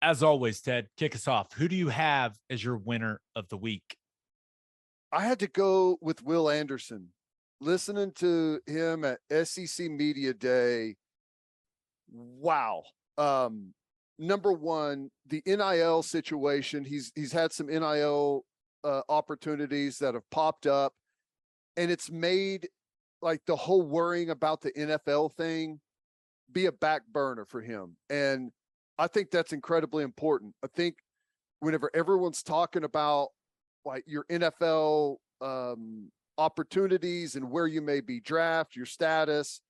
As always, Ted, kick us off. Who do you have as your winner of the week? I had to go with Will Anderson. Listening to him at SEC Media Day, wow. Number one, the NIL situation. He's had some NIL opportunities that have popped up, and it's made like the whole worrying about the NFL thing be a back burner for him. And I think that's incredibly important. I think whenever everyone's talking about like your NFL opportunities and where you may be drafted, your status,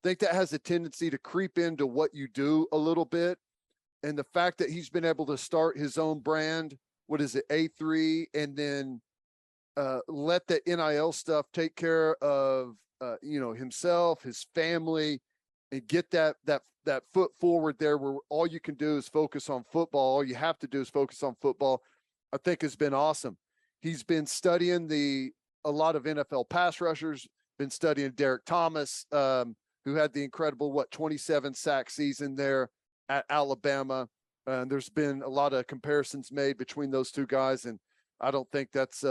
I think that has a tendency to creep into what you do a little bit. And the fact that he's been able to start his own brand, what is it, A3, and then let the NIL stuff take care of himself, his family, and get that foot forward there where all you can do is focus on football. All you have to do is focus on football. I think has been awesome. He's been studying a lot of NFL pass rushers, been studying Derek Thomas, who had the incredible, 27 sack season there at Alabama. And there's been a lot of comparisons made between those two guys. And I don't think that's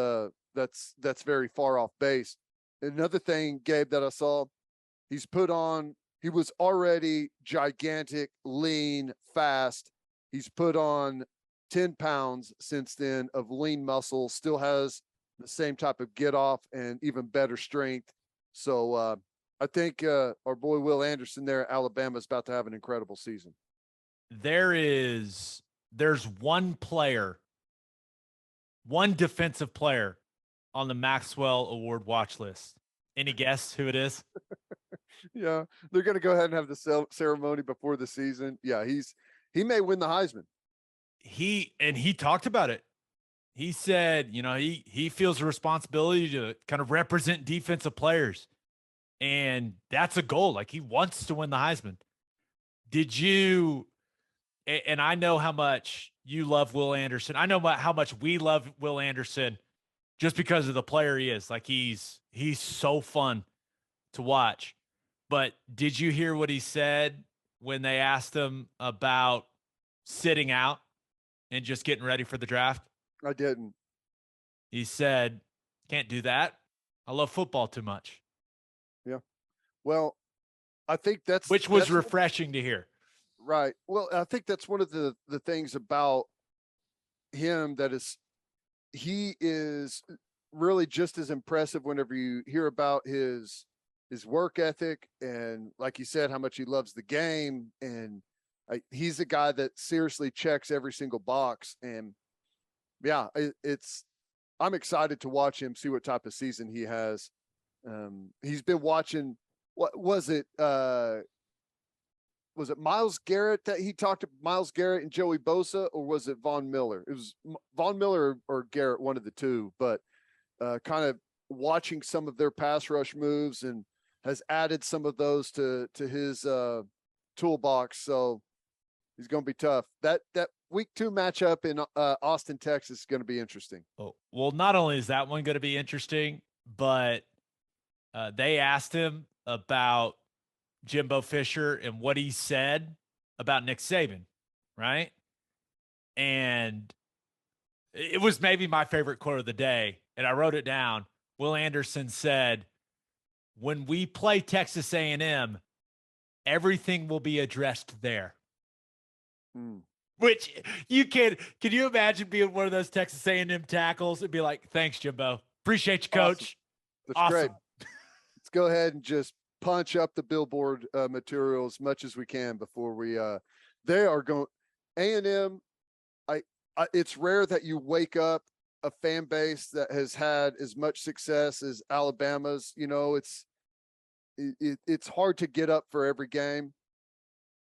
very far off base. Another thing, Gabe, that I saw, he was already gigantic, lean, fast. He's put on 10 pounds since then of lean muscle, still has the same type of get off and even better strength. So I think our boy Will Anderson there at Alabama is about to have an incredible season. There's one defensive player on the Maxwell Award watch list. Any guess who it is? Yeah, they're going to go ahead and have the ceremony before the season. Yeah, he may win the Heisman. He talked about it. He said, he feels a responsibility to kind of represent defensive players. And that's a goal. Like, he wants to win the Heisman. And I know how much you love Will Anderson. I know how much we love Will Anderson just because of the player he is. Like, he's so fun to watch. But did you hear what he said when they asked him about sitting out and just getting ready for the draft? I didn't. He said, can't do that. I love football too much. Yeah. Well, I think which was refreshing to hear. Right. Well, I think that's one of the things about him he is really just as impressive whenever you hear about his work ethic and, like you said, how much he loves the game. And he's a guy that seriously checks every single box. And yeah, I'm excited to watch him, see what type of season he has. He's been watching, what was it? Was it Myles Garrett that he talked to Myles Garrett and Joey Bosa, or was it Von Miller? It was Von Miller or Garrett, one of the two, but kind of watching some of their pass rush moves and has added some of those to his toolbox. So he's going to be tough. That week 2 matchup in Austin, Texas is going to be interesting. Oh, well, not only is that one going to be interesting, but they asked him about Jimbo Fisher and what he said about Nick Saban, right? And it was maybe my favorite quote of the day, and I wrote it down. Will Anderson said, when we play Texas A&M, everything will be addressed there. Which can you imagine being one of those Texas A&M tackles and be like, thanks, Jimbo. Appreciate you, coach. Awesome. That's great. Let's go ahead and just punch up the billboard material as much as we can before we they are going A&M. It's rare that you wake up a fan base that has had as much success as Alabama's. It's hard to get up for every game.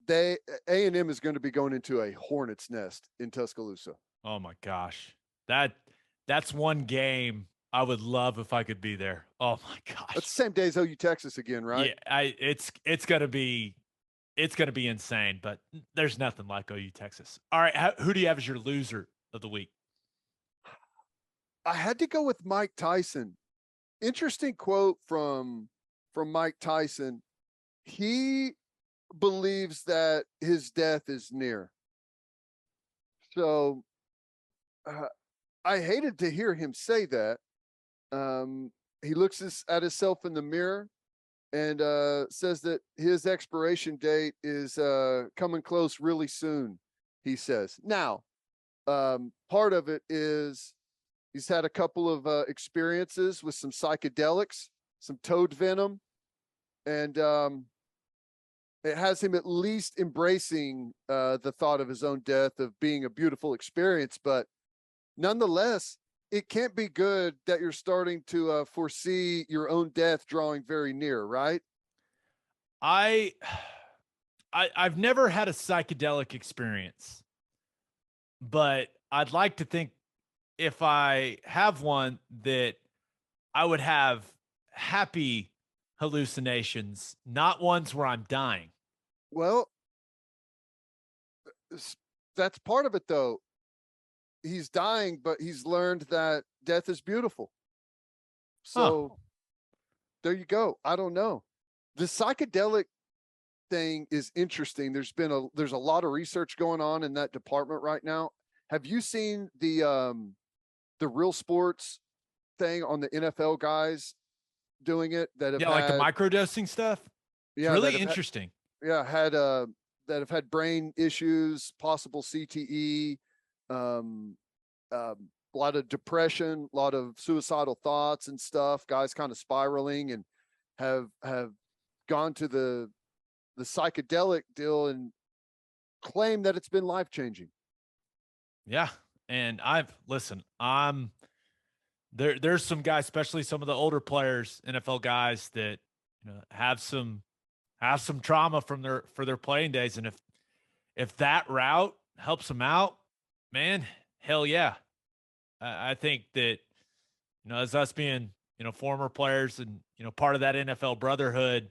A&M is going to be going into a hornet's nest in Tuscaloosa. Oh my gosh. That's one game I would love if I could be there. Oh my gosh. It's the same day as OU Texas again, right? Yeah, it's gonna be insane, but there's nothing like OU Texas. All right, who do you have as your loser of the week? I had to go with Mike Tyson. Interesting quote from Mike Tyson. He believes that his death is near. So uh, I hated to hear him say that. He looks at himself in the mirror and says that his expiration date is coming close really soon, he says. Now, part of it is he's had a couple of experiences with some psychedelics, some toad venom, and it has him at least embracing the thought of his own death, of being a beautiful experience. But nonetheless, it can't be good that you're starting to foresee your own death drawing very near, right? I, I've never had a psychedelic experience, but I'd like to think if I have one that I would have happy hallucinations, not ones where I'm dying. Well, that's part of it, though. He's dying, but he's learned that death is beautiful. So Huh. there you go. I don't know. The psychedelic thing is interesting. There's a lot of research going on in that department right now. Have you seen the real sports thing on the NFL guys doing it that have Yeah, like the had microdosing stuff. It's yeah that really have had, interesting. yeah had that have had brain issues, possible CTE, um, a lot of depression, a lot of suicidal thoughts and stuff. Guys kind of spiraling and have gone to the psychedelic deal and claim that it's been life changing. Yeah. And I'm there's some guys, especially some of the older players, NFL guys that have some trauma from their playing days. And if that route helps them out, man, hell yeah. I think that, as us being, former players and, part of that NFL brotherhood,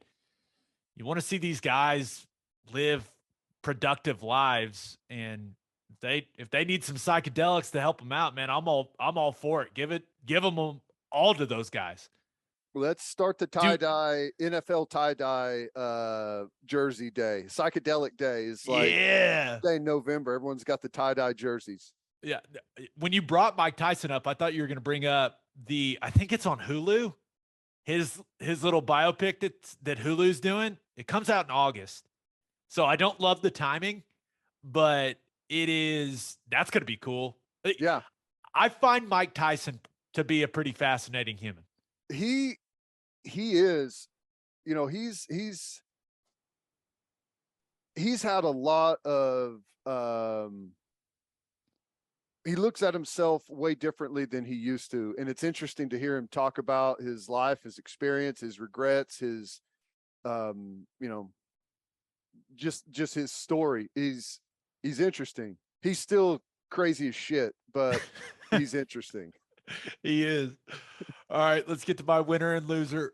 you want to see these guys live productive lives. And if they need some psychedelics to help them out, man, I'm all for it. Give them all to those guys. Let's start the tie-dye NFL tie-dye jersey day. Psychedelic day is like Yeah. day in November. Everyone's got the tie-dye jerseys. Yeah. When you brought Mike Tyson up, I thought you were going to bring up I think it's on Hulu, his little biopic that Hulu's doing. It comes out in August. So I don't love the timing, but that's going to be cool. Yeah. I find Mike Tyson to be a pretty fascinating human. He is, he's had a lot of he looks at himself way differently than he used to. And it's interesting to hear him talk about his life, his experience, his regrets, his just his story. He's interesting. He's still crazy as shit, but he's interesting. He is. All right, let's get to my winner and loser.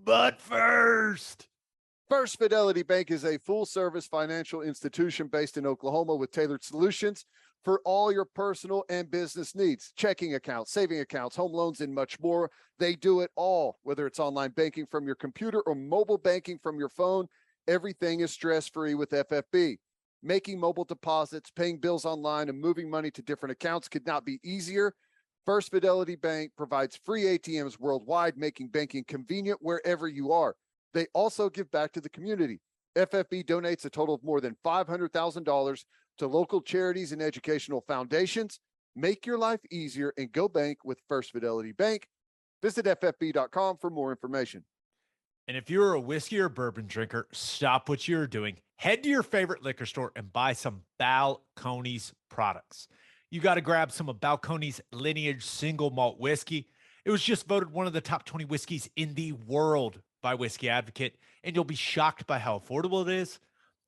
But first, First Fidelity Bank is a full-service financial institution based in Oklahoma with tailored solutions for all your personal and business needs. Checking accounts, saving accounts, home loans, and much more. They do it all, whether it's online banking from your computer or mobile banking from your phone. Everything is stress-free with FFB. Making mobile deposits, paying bills online, and moving money to different accounts could not be easier. First Fidelity Bank provides free ATMs worldwide, making banking convenient wherever you are. They also give back to the community. FFB donates a total of more than $500,000 to local charities and educational foundations. Make your life easier and go bank with First Fidelity Bank. Visit ffb.com for more information. And if you're a whiskey or bourbon drinker, stop what you're doing. Head to your favorite liquor store and buy some Balcones products. You got to grab some of Balcones Lineage single malt whiskey. It was just voted one of the top 20 whiskeys in the world by Whiskey Advocate, and you'll be shocked by how affordable it is.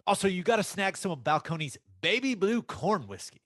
Also, you got to snag some of Balcones Baby Blue Corn whiskey.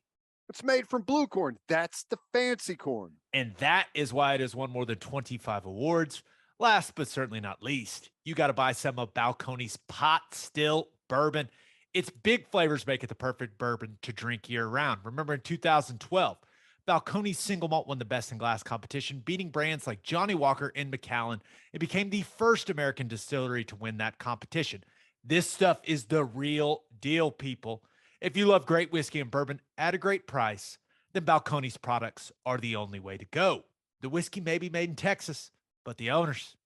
It's made from blue corn. That's the fancy corn. And that is why it has won more than 25 awards. Last but certainly not least, you got to buy some of Balcones Pot Still Bourbon. Its big flavors make it the perfect bourbon to drink year round. Remember in 2012, Balcones Single Malt won the Best in Glass competition, beating brands like Johnny Walker and Macallan. It became the first American distillery to win that competition. This stuff is the real deal, people. If you love great whiskey and bourbon at a great price, then Balcones products are the only way to go. The whiskey may be made in Texas, but the owners,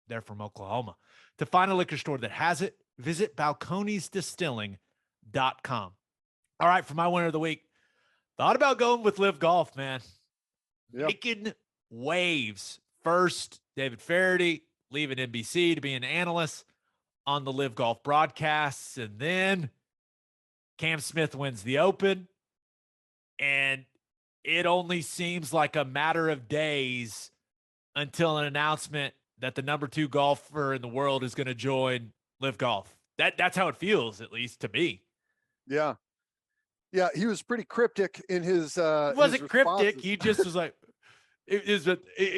they're from Oklahoma. To find a liquor store that has it, visit balconesdistilling.com. All right, for my winner of the week, thought about going with LIV Golf, man. Yep. Making waves. First, David Feherty leaving NBC to be an analyst on the LIV Golf broadcasts. And then Cam Smith wins the Open. And it only seems like a matter of days until an announcement that the number 2 golfer in the world is going to join LIV Golf. That's how it feels, at least to me. Yeah. Yeah, he was pretty cryptic in his It wasn't his cryptic. He just was like,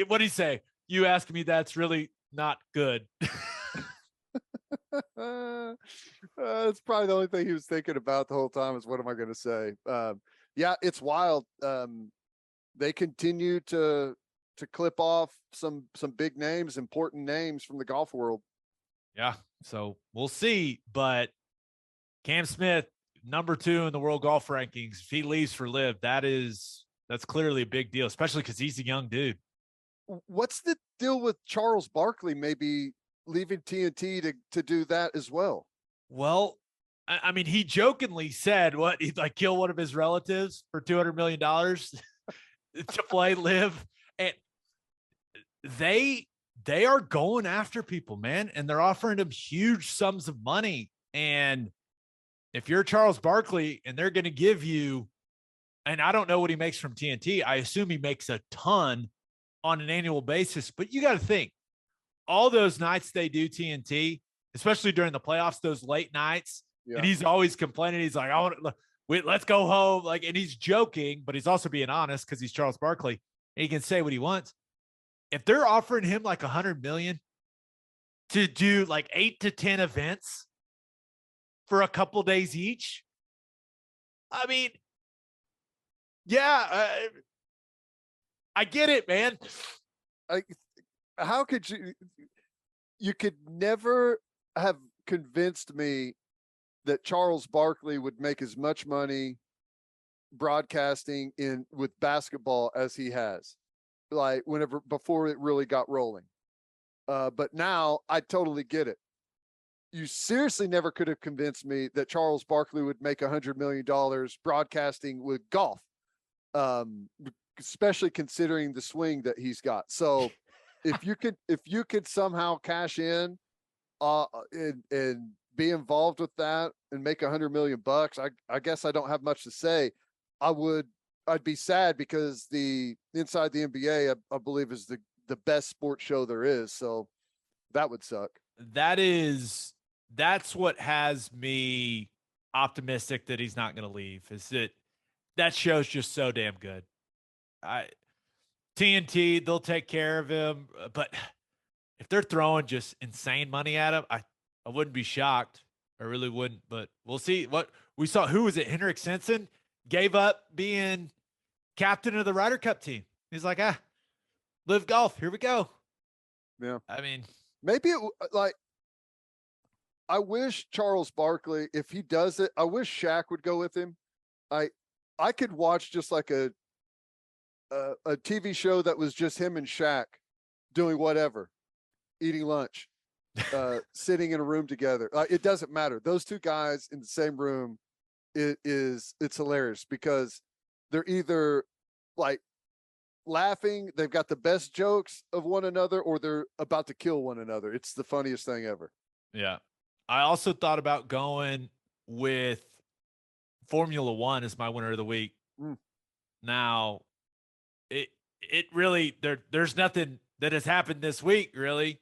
what did he say? You ask me, that's really not good. That's probably the only thing he was thinking about the whole time is, what am I going to say? Yeah, it's wild. They continue to clip off some big names, important names from the golf world. Yeah, so we'll see. But Cam Smith, number 2 in the world golf rankings. If he leaves for LIV, that's clearly a big deal, especially because he's a young dude. What's the deal with Charles Barkley maybe leaving TNT to do that as well? Well, I mean, he jokingly said he'd like kill one of his relatives for $200 million to play LIV. And they are going after people, man. And they're offering them huge sums of money. And if you're Charles Barkley and they're going to give you, and I don't know what he makes from TNT, I assume he makes a ton on an annual basis, but you got to think all those nights they do TNT, especially during the playoffs, those late nights, and he's always complaining. He's like, let's go home. Like, and he's joking, but he's also being honest because he's Charles Barkley and he can say what he wants. If they're offering him like $100 million to do like 8 to 10 events for a couple days each, I mean, yeah, I get it, man. How could you could never have convinced me that Charles Barkley would make as much money broadcasting with basketball as he has, like before it really got rolling. But now I totally get it. You seriously never could have convinced me that Charles Barkley would make $100 million broadcasting with golf. Especially considering the swing that he's got. So if you could somehow cash in and be involved with that and make $100 million, I guess I don't have much to say. I'd be sad because the Inside the NBA, I believe, is the best sports show there is. So that would suck. That's what has me optimistic that he's not going to leave, is that show's just so damn good. TNT, they'll take care of him, but if they're throwing just insane money at him, I wouldn't be shocked. I really wouldn't, but we'll see. What we saw, who was it? Henrik Stenson gave up being captain of the Ryder Cup team. He's like, LIV Golf, here we go. Yeah. I mean, maybe I wish Charles Barkley, if he does it, I wish Shaq would go with him. I could watch just like a TV show that was just him and Shaq doing whatever, eating lunch, sitting in a room together. It doesn't matter. Those two guys in the same room, it's hilarious because they're either like laughing, they've got the best jokes of one another, or they're about to kill one another. It's the funniest thing ever. Yeah. I also thought about going with Formula One as my winner of the week. Now, it really there's nothing that has happened this week really,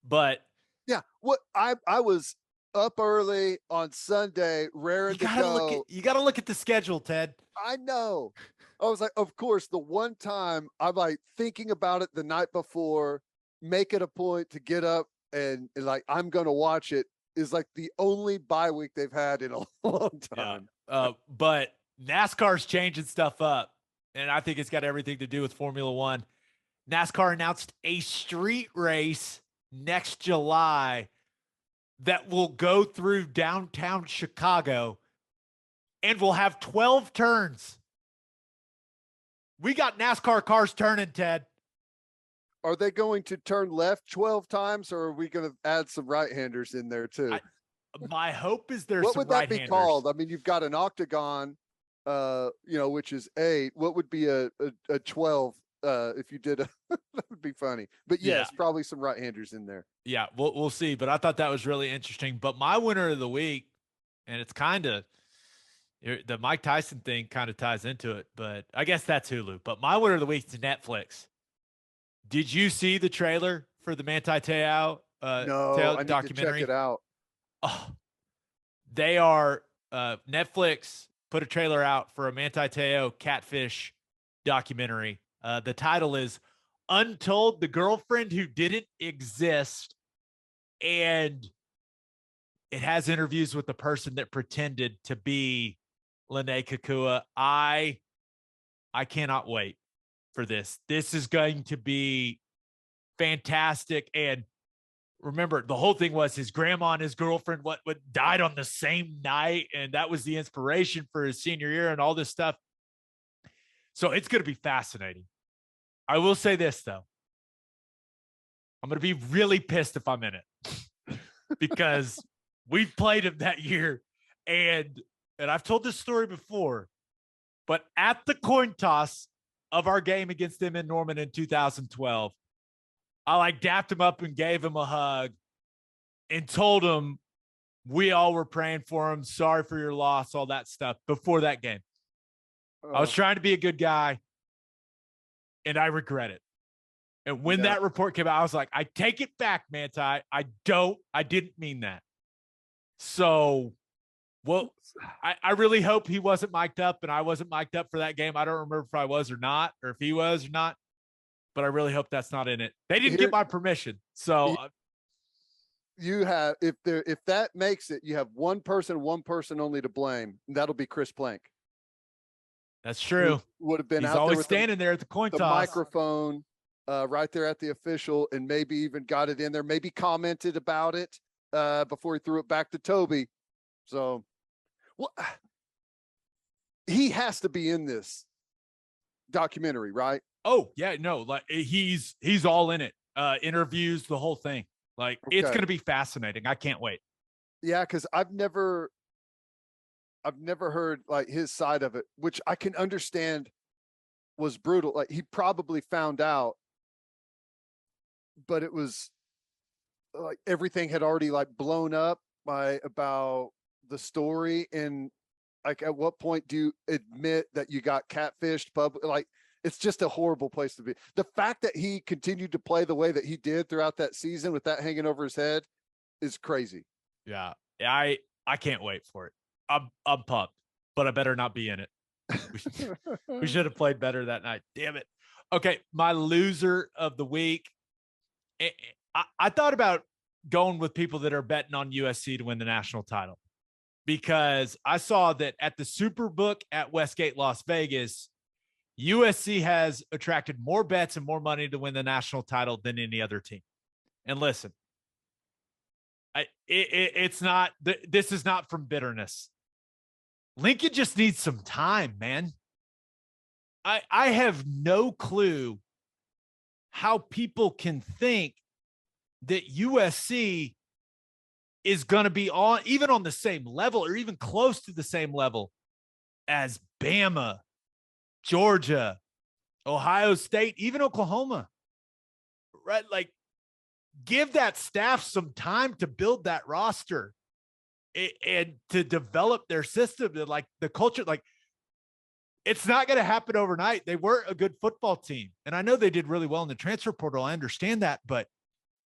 but yeah, what I was up early on Sunday, raring to go. You got to look at the schedule, Ted. I know. I was like, of course, the one time I'm like thinking about it the night before, make it a point to get up and like I'm going to watch it, is like the only bye week they've had in a long time. Yeah. But NASCAR's changing stuff up, and I think it's got everything to do with Formula One. NASCAR announced a street race next July that will go through downtown Chicago. and will have 12 turns. We got NASCAR cars turning, Ted. Are they going to turn left 12 times, or are we going to add some right-handers in there too? My hope is there's what some would that be right-handers. called? I mean, you've got an octagon, which is 8. What would be a 12 if you did a that would be funny. But yes, probably some right-handers in there. Yeah, we'll see. But I thought that was really interesting. But my winner of the week, and it's kind of the Mike Tyson thing kind of ties into it, but I guess that's Hulu. But my winner of the week is Netflix. Did you see the trailer for the Manti Te'o No, I need documentary? to check it out. Oh, they are Netflix put a trailer out for a Manti Te'o catfish documentary. The title is Untold: The Girlfriend Who Didn't Exist, and it has interviews with the person that pretended to be Lene Kakua. I cannot wait for this. This is going to be fantastic. And remember, the whole thing was his grandma and his girlfriend what died on the same night, and that was the inspiration for his senior year and all this stuff. So it's going to be fascinating. I will say this, though. I'm going to be really pissed if I'm in it because we've played him that year. And I've told this story before, but at the coin toss of our game against them in Norman in 2012, I dapped him up and gave him a hug and told him we all were praying for him. Sorry for your loss, all that stuff before that game. I was trying to be a good guy, and I regret it. And when that report came out, I was like, I take it back, Manti. I didn't mean that. So, well, I really hope he wasn't mic'd up and I wasn't mic'd up for that game. I don't remember if I was or not, or if he was or not, but I really hope that's not in it. They didn't get my permission. So you have, if that makes it, you have one person only to blame. And that'll be Chris Plank. That's true. Would have been He's out always there with standing there at the coin toss. Microphone right there at the official, and maybe even got it in there, maybe commented about it before he threw it back to Toby. So, well, he has to be in this documentary, right? Oh, yeah, no, like he's all in it. Interviews, the whole thing. Like, it's going to be fascinating. I can't wait. Yeah, because I've never heard like his side of it, which I can understand was brutal. Like, he probably found out, but it was like everything had already like blown up by about the story. And like, at what point do you admit that you got catfished public? Like, it's just a horrible place to be. The fact that he continued to play the way that he did throughout that season with that hanging over his head is crazy. Yeah. I can't wait for it. I'm pumped, but I better not be in it. We should have played better that night. Damn it. Okay. My loser of the week. I thought about going with people that are betting on USC to win the national title, because I saw that at the Superbook at Westgate, Las Vegas, USC has attracted more bets and more money to win the national title than any other team. And listen, it's not, this is not from bitterness. Lincoln just needs some time, man. I have no clue how people can think that USC is going to be on, even on the same level or even close to the same level as Bama, Georgia, Ohio State, even Oklahoma, right? Like, give that staff some time to build that roster and to develop their system, to like the culture. Like, it's not going to happen overnight. They were a good football team, and I know they did really well in the transfer portal. I understand that, but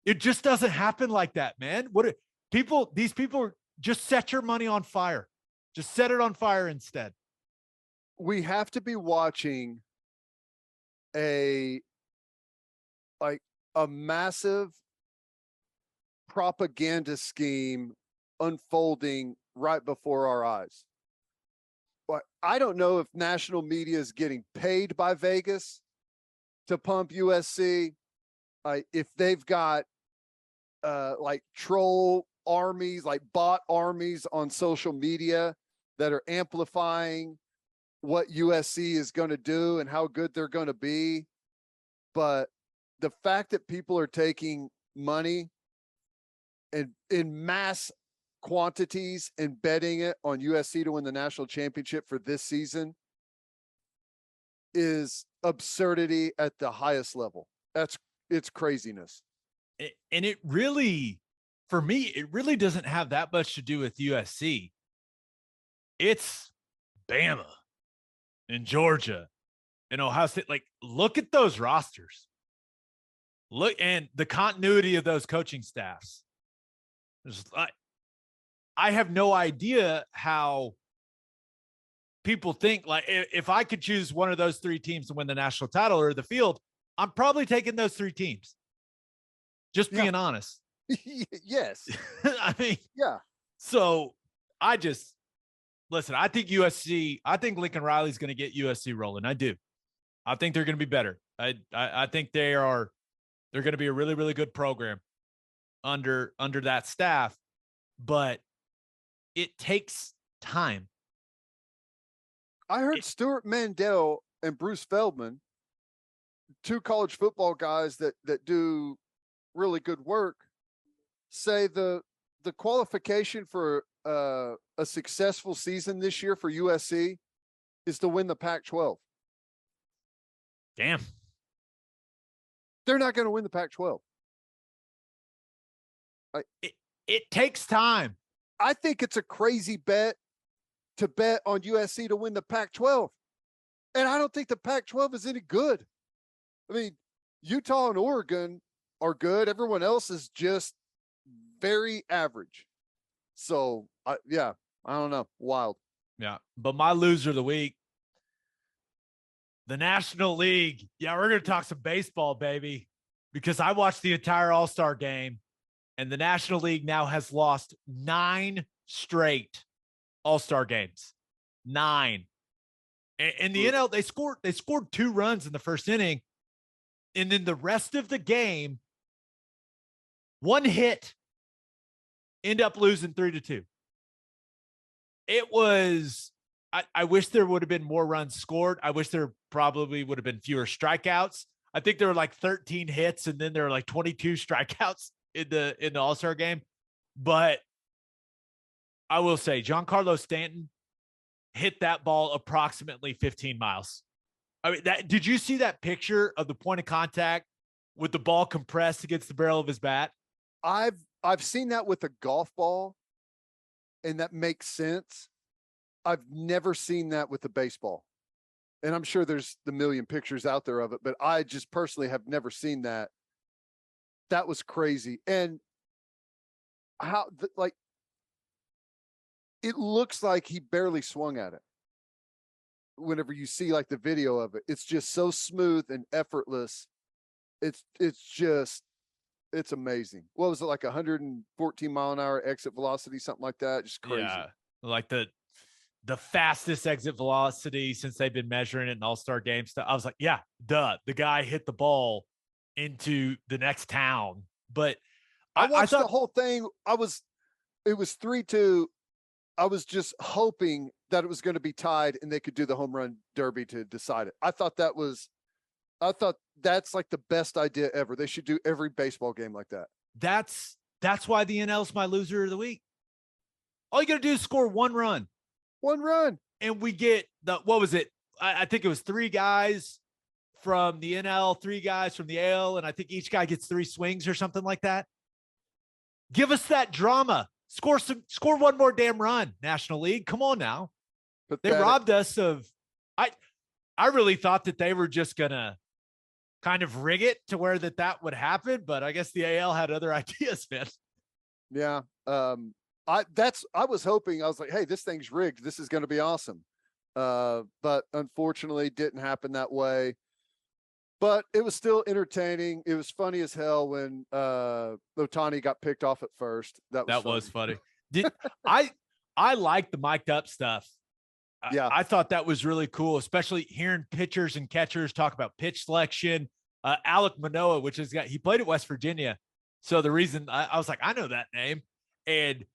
it just doesn't happen like that, man. These people just set your money on fire. Just set it on fire instead. We have to be watching a massive propaganda scheme unfolding right before our eyes. But I don't know if national media is getting paid by Vegas to pump USC. If they've got like troll armies, like bot armies on social media that are amplifying what USC is going to do and how good they're going to be. But the fact that people are taking money and in mass quantities and betting it on USC to win the national championship for this season is absurdity at the highest level. It's craziness. And it really, for me, it really doesn't have that much to do with USC. It's Bama and Georgia and Ohio State. Like, look at those rosters. Look, and the continuity of those coaching staffs. I have no idea how people think, like, if I could choose one of those three teams to win the national title or the field, I'm probably taking those three teams. Just being honest. Yes. I mean, yeah. So I think USC, I think Lincoln Riley's going to get USC rolling. I do. I think they're going to be better. I think they're going to be a really, really good program under that staff, but it takes time. I heard Stuart Mandel and Bruce Feldman, two college football guys that do really good work, say the qualification for a successful season this year for USC is to win the Pac-12. Damn. They're not going to win the Pac-12. It takes time. I think it's a crazy bet to bet on USC to win the Pac-12. And I don't think the Pac-12 is any good. I mean, Utah and Oregon are good. Everyone else is just very average. So, I don't know. Wild. Yeah. But my loser of the week, the National League. Yeah, we're going to talk some baseball, baby, because I watched the entire All-Star game, and the National League now has lost 9 straight All-Star games. 9. And the NL, they scored 2 runs in the first inning, and then the rest of the game, 1 hit, end up losing 3-2. It was, I wish there would have been more runs scored. I wish there probably would have been fewer strikeouts. I think there were like 13 hits, and then there were like 22 strikeouts in the All-Star game. But I will say, Giancarlo Stanton hit that ball approximately 15 miles. I mean, did you see that picture of the point of contact with the ball compressed against the barrel of his bat? I've seen that with a golf ball, and that makes sense. I've never seen that with a baseball. And I'm sure there's the million pictures out there of it, but I just personally have never seen that. That was crazy. And how, it looks like he barely swung at it. Whenever you see like the video of it, it's just so smooth and effortless. It's amazing. What was it, like 114 mile an hour exit velocity, something like that? Just crazy. Yeah, like the fastest exit velocity since they've been measuring it in All-Star game stuff. I was like, yeah, duh. The guy hit the ball into the next town. But I watched thought the whole thing. it was 3-2. I was just hoping that it was going to be tied and they could do the home run derby to decide it. I thought that's like the best idea ever. They should do every baseball game like that. That's why the NL's my loser of the week. All you got to do is score 1 run. 1 run. And we get what was it? I think it was 3 guys from the NL, 3 guys from the AL, and I think each guy gets 3 swings or something like that. Give us that drama. Score 1 more damn run, National League. Come on now. They robbed us of I really thought that they were just gonna kind of rig it to where that would happen, but I guess the AL had other ideas, man. Yeah. I was hoping, I was like, hey, this thing's rigged. This is going to be awesome. But unfortunately didn't happen that way. But it was still entertaining. It was funny as hell when Ohtani got picked off at first. That was funny. I like the mic'd up stuff. Yeah. I thought that was really cool, especially hearing pitchers and catchers talk about pitch selection. Alek Manoah, he played at West Virginia. So the reason I was like, I know that name. And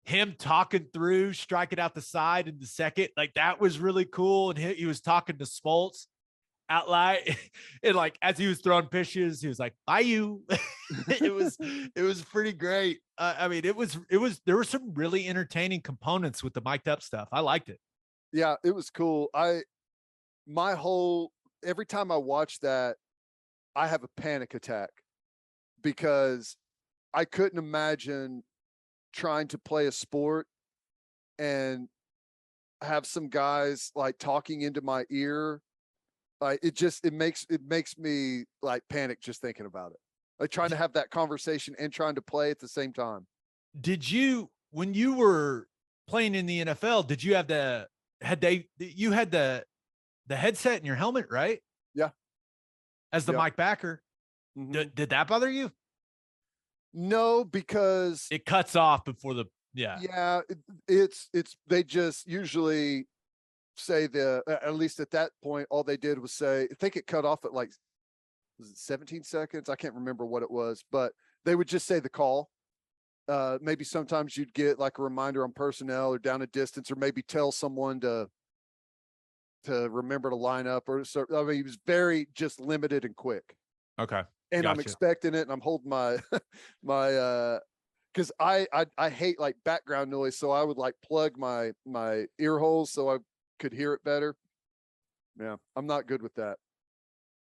him talking through, striking out the side in the second, like that was really cool. And he was talking to Smoltz out loud, and like as he was throwing pitches, he was like, "Bye, you." It was pretty great. I mean, it was there were some really entertaining components with the mic'd up stuff. I liked it. Yeah, it was cool. Every time I watch that, I have a panic attack because I couldn't imagine trying to play a sport and have some guys like talking into my ear. Like it makes me like panic just thinking about it. Like trying to have that conversation and trying to play at the same time. Did you, when you were playing in the NFL, did you have you had the headset in your helmet, right? Yeah. As the mic backer. Mm-hmm. Did that bother you? No, because it cuts off before the, yeah, it's they just usually say at least at that point, all they did was say, I think it cut off at like, was it 17 seconds? I can't remember what it was, but they would just say the call. Maybe sometimes you'd get like a reminder on personnel or down a distance, or maybe tell someone to remember to line up, or so. I mean, he was very just limited and quick. Okay. And gotcha. I'm expecting it, and I'm holding my because I hate like background noise, so I would like plug my ear holes so I could hear it better. Yeah, I'm not good with that.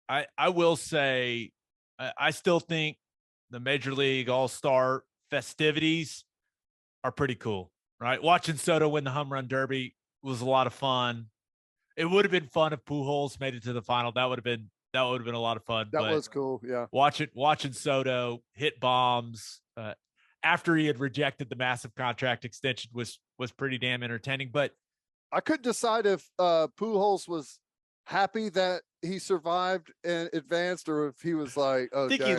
I will say, I still think the Major League All-Star festivities are pretty cool, right? Watching Soto win the home run derby was a lot of fun. It would have been fun if Pujols made it to the final. That would have been a lot of fun. That was cool. Yeah. Watching Soto hit bombs after he had rejected the massive contract extension was pretty damn entertaining. But I couldn't decide if Pujols was happy that he survived and advanced, or if he was like, "Oh, I think dang."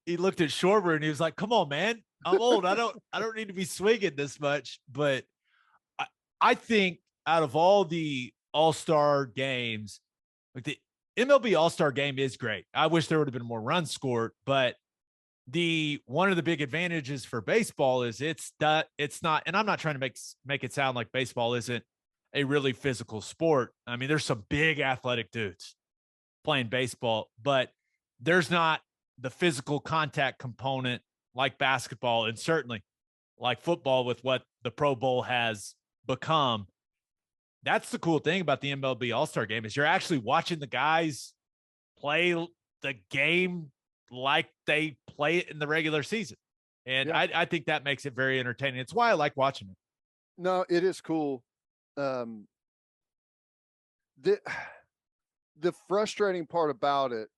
he looked at Schwarber and he was like, "Come on, man, I'm old. I don't need to be swinging this much." But I think out of all the All-Star games, like the MLB All-Star game is great. I wish there would have been more runs scored, but one of the big advantages for baseball is it's not, and I'm not trying to make it sound like baseball isn't a really physical sport. I mean, there's some big athletic dudes playing baseball, but there's not the physical contact component like basketball, and certainly like football with what the Pro Bowl has become. That's the cool thing about the MLB All-Star game is you're actually watching the guys play the game like they play it in the regular season. And yeah. I think that makes it very entertaining. It's why I like watching it. No, it is cool. The frustrating part about it,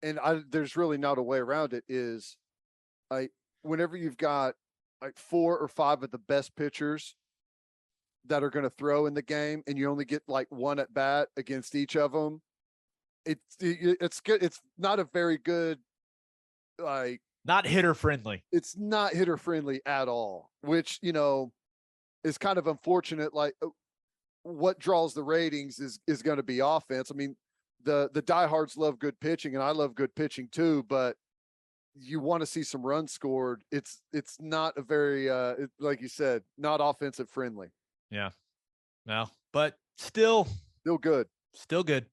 and there's really not a way around it, is whenever you've got like 4 or 5 of the best pitchers that are going to throw in the game, and you only get like one at bat against each of them, it's good. It's not a very good, like, not hitter friendly. It's not hitter friendly at all, which, is kind of unfortunate. Like, what draws the ratings is going to be offense. I mean, the diehards love good pitching, and I love good pitching too, but you want to see some runs scored. It's not a very, like you said, not offensive friendly. Yeah. No, but still good. Still good.